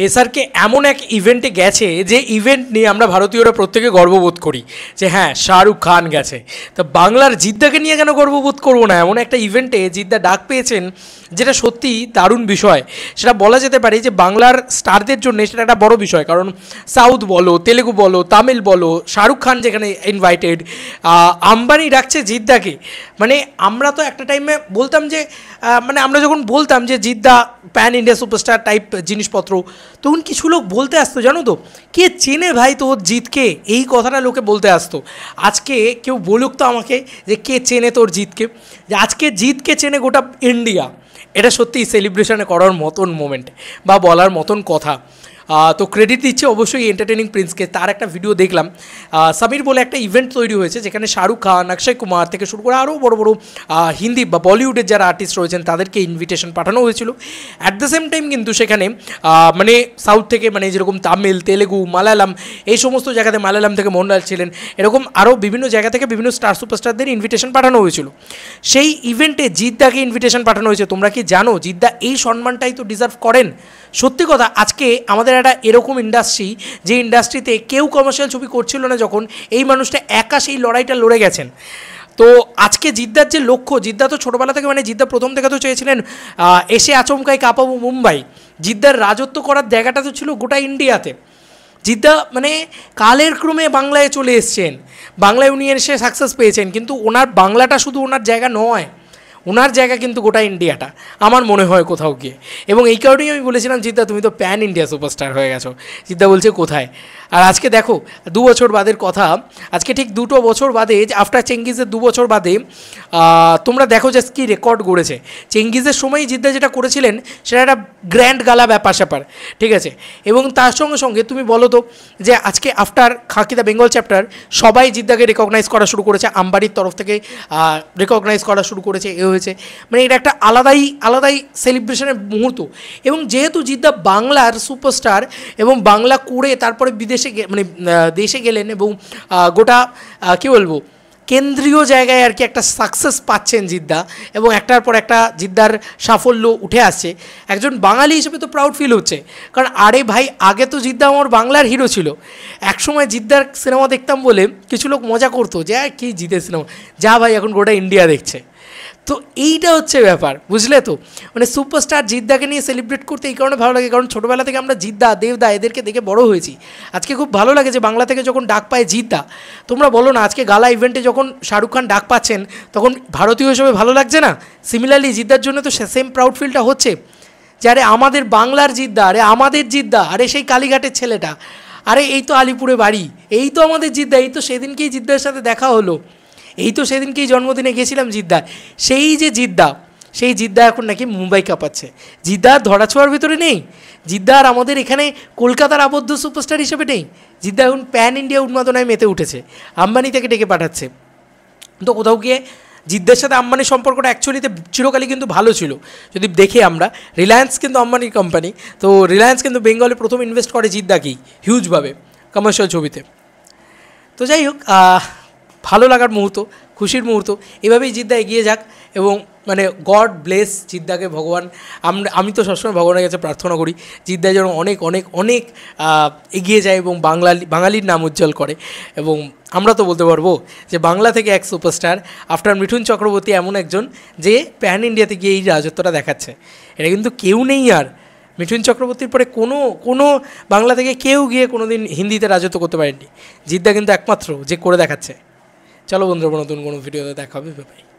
SRK এমন এক ইভেন্টে গেছে যে ইভেন্ট নিয়ে আমরা ভারতীয়রা প্রত্যেকে গর্ববোধ করি যে হ্যাঁ শাহরুখ খান গেছে। তো বাংলার জিদ্দাকে নিয়ে কেন গর্ববোধ করবো না? এমন একটা ইভেন্টে জিদ্দা ডাক পেয়েছেন যেটা সত্যি দারুণ বিষয়। সেটা বলা যেতে পারে যে বাংলার স্টারদের জন্য সেটা একটা বড় বিষয়, কারণ সাউথ বলো, তেলেগু বলো, তামিল বলো, শাহরুখ খান যেখানে ইনভাইটেড, আম্বানি ডাকছে জিদ্দাকে। মানে আমরা তো একটা টাইমে বলতাম যে মানে আমরা যখন বলতাম যে Jeddah pan India superstar type জিনিসপত্র, তখন কিছু লোক বলতে আসতো জানো তো, কে চেনে ভাই তোর জিতকে, এই কথাটা লোকে বলতে আসতো। আজকে কেউ বলুক তো আমাকে যে কে চেনে তোর জিতকে, যে আজকে জিতকে চেনে গোটা ইন্ডিয়া। এটা সত্যিই সেলিব্রেশনে করার মতন মোমেন্ট বা বলার মতন কথা। তো ক্রেডিট দিচ্ছে অবশ্যই এন্টারটেনিং প্রিন্সকে। তার একটা ভিডিও দেখলাম, সামির বলে একটা ইভেন্ট তৈরি হয়েছে যেখানে শাহরুখ খান, অক্ষয় কুমার থেকে শুরু করে আরও বড় বড় হিন্দি বা বলিউডের যারা আর্টিস্ট রয়েছেন তাদেরকে ইনভিটেশন পাঠানো হয়েছিল। অ্যাট দ্য সেম টাইম কিন্তু সেখানে মানে সাউথ থেকে, মানে যেরকম তামিল, তেলেগু, মালায়ালাম, এই সমস্ত জায়গাতে, মালায়ালাম থেকে মোহনলাল ছিলেন, এরকম আরও বিভিন্ন জায়গা থেকে বিভিন্ন স্টার সুপারস্টারদের ইনভিটেশন পাঠানো হয়েছিল। সেই ইভেন্টে জিদ্দাকে ইনভিটেশন পাঠানো হয়েছে। তোমরা কি জানো জিদ্দা এই সম্মানটাই তো ডিজার্ভ করেন? সত্যি কথা, আজকে আমাদের একটা এরকম ইন্ডাস্ট্রি, যে ইন্ডাস্ট্রিতে কেউ কমার্শিয়াল ছবি করছিল না, যখন এই মানুষটা একা সেই লড়াইটা লড়ে গেছেন। তো আজকে জিদ্দার যে লক্ষ্য, জিদ্দা তো ছোটোবেলা থেকে, মানে জিদ্দা প্রথম থেকে তো চেয়েছিলেন এসে আচমকাই কাঁপাবো মুম্বাই। জিদ্দার রাজত্ব করার জায়গাটা তো ছিল গোটা ইন্ডিয়াতে। জিদ্দা মানে কালের ক্রমে বাংলায় চলে এসছেন, বাংলায় উনি এসে সাকসেস পেয়েছেন, কিন্তু ওনার বাংলাটা শুধু ওনার জায়গা নয়, ওনার জায়গা কিন্তু গোটা ইন্ডিয়াটা আমার মনে হয় কোথাও গিয়ে। এবং এই কারণেই আমি বলেছিলাম জিদ্দা তুমি তো প্যান ইন্ডিয়া সুপারস্টার হয়ে গেছো। জিদ্দা বলছে কোথায়? আর আজকে দেখো 2 বছর বাদের কথা, আজকে ঠিক 2 বছর বাদে, আফটার চেঙ্গিজের 2 বছর বাদে তোমরা দেখো যে কী রেকর্ড গড়েছে। চেঙ্গিজের সময়ই জিদ্দা যেটা করেছিলেন সেটা একটা গ্র্যান্ড গালা ব্যাপার স্যাপার, ঠিক আছে। এবং তার সঙ্গে সঙ্গে তুমি বলো তো যে আজকে আফটার খাকি দ্য বেঙ্গল চ্যাপ্টার সবাই জিদ্দাকে রেকগনাইজ করা শুরু করেছে, আম্বানির তরফ থেকে রেকগনাইজ করা শুরু করেছে, হয়েছে। মানে এটা একটা আলাদাই সেলিব্রেশনের মুহূর্ত। এবং যেহেতু জিদ্দা বাংলার সুপারস্টার এবং বাংলা করে তারপরে বিদেশে মানে দেশে গেলেন এবং গোটা কী বলবো কেন্দ্রীয় জায়গায় আর কি একটা সাকসেস পাচ্ছেন জিদ্দা, এবং একটার পর একটা জিদ্দার সাফল্য উঠে আসছে, একজন বাঙালি হিসেবে তো প্রাউড ফিল হচ্ছে। কারণ আরে ভাই, আগে তো জিদ্দা আমার বাংলার হিরো ছিল। একসময় জিদ্দার সিনেমা দেখতাম বলে কিছু লোক মজা করতো যে কি জিতের সিনেমা, যা ভাই এখন গোটা ইন্ডিয়া দেখছে। তো এইটা হচ্ছে ব্যাপার, বুঝলে তো। মানে সুপারস্টার জিদ্দাকে নিয়ে সেলিব্রেট করতে এই কারণে ভালো লাগে, কারণ ছোটোবেলা থেকে আমরা জিদ্দা, দেবদা এদেরকে দেখে বড় হয়েছি। আজকে খুব ভালো লাগে যে বাংলা থেকে যখন ডাক পায় জিদ্দা। তোমরা বলো না, আজকে গালা ইভেন্টে যখন শাহরুখ খান ডাক পাচ্ছেন তখন ভারতীয় হিসেবে ভালো লাগছে না? সিমিলারলি জিদ্দার জন্য তো সেম প্রাউড ফিলটা হচ্ছে যে আরে আমাদের বাংলার জিদ্দা, আরে আমাদের জিদ্দা, আরে সেই কালীঘাটের ছেলেটা, আরে এই তো আলিপুরে বাড়ি, এই তো আমাদের জিদ্দা, এই তো সেদিনকেই জিদ্দার সাথে দেখা হলো, এই তো সেদিনকেই জন্মদিনে গেছিলাম জিদ্দা। সেই যে জিদ্দা, সেই জিদ্দা এখন নাকি মুম্বাই কাঁপাচ্ছে। জিদ্দা ধরাছোঁয়ার ভিতরে নেই, জিদ্দা আর আমাদের এখানে কলকাতার আবদ্ধ সুপারস্টার হিসেবে নেই। জিদ্দা এখন প্যান ইন্ডিয়া উন্মাদনায় মেতে উঠেছে, আম্বানি থেকে ডেকে পাঠাচ্ছে। তো কোথাও গিয়ে জিদ্দার সাথে আম্বানির সম্পর্কটা অ্যাকচুয়ালিতে চিরকালই কিন্তু ভালো ছিল। যদি দেখে আমরা, রিলায়েন্স কিন্তু আম্বানির কোম্পানি, তো রিলায়েন্স কিন্তু বেঙ্গলে প্রথম ইনভেস্ট করে জিদ্দাকেই হিউজভাবে কমার্শিয়াল ছবিতে। তো যাই হোক, ভালো লাগার মুহূর্ত, খুশির মুহূর্ত, এভাবেই জিদ্দা এগিয়ে যাক। এবং মানে গড ব্লেস জিদ্দাকে, ভগবান, আমি তো সবসময় ভগবানের কাছে প্রার্থনা করি জিদ্দা যেন অনেক অনেক অনেক এগিয়ে যায় এবং বাঙালির নাম উজ্জ্বল করে। এবং আমরা তো বলতে পারবো যে বাংলা থেকে এক সুপারস্টার আফটার মিঠুন চক্রবর্তী এমন একজন যে প্যান ইন্ডিয়াতে গিয়ে এই রাজত্বটা দেখাচ্ছে। এটা কিন্তু কেউ নেই আর। মিঠুন চক্রবর্তীর পরে কোনো বাংলা থেকে কেউ গিয়ে কোনো দিন হিন্দিতে রাজত্ব করতে পারেনি। জিদ্দা কিন্তু একমাত্র যে করে দেখাচ্ছে। চলো বন্ধুরা, নতুন কোনো ভিডিওতে দেখা হবে, বাই।